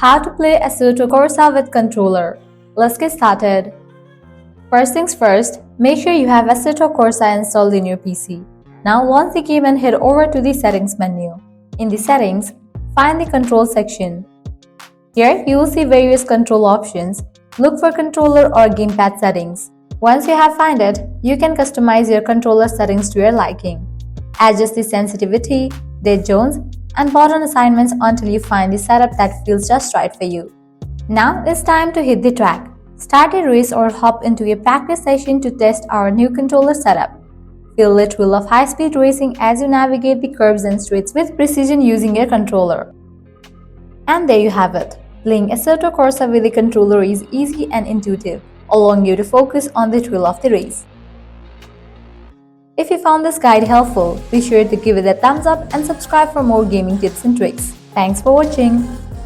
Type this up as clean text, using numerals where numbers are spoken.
How to play Assetto Corsa with controller. Let's get started. First things first, make sure you have Assetto Corsa installed in your PC. Now launch the game and head over to the settings menu. In the settings, find the control section. Here you will see various control options. Look for controller or gamepad settings. Once you have found it, you can customize your controller settings to your liking. Adjust the sensitivity, dead zones, and button assignments until you find the setup that feels just right for you. Now it's time to hit the track. Start a race or hop into a practice session to test our new controller setup. Feel the thrill of high-speed racing as you navigate the curves and straights with precision using your controller. And there you have it. Playing Assetto Corsa with a controller is easy and intuitive, allowing you to focus on the thrill of the race. If you found this guide helpful, be sure to give it a thumbs up and subscribe for more gaming tips and tricks. Thanks for watching.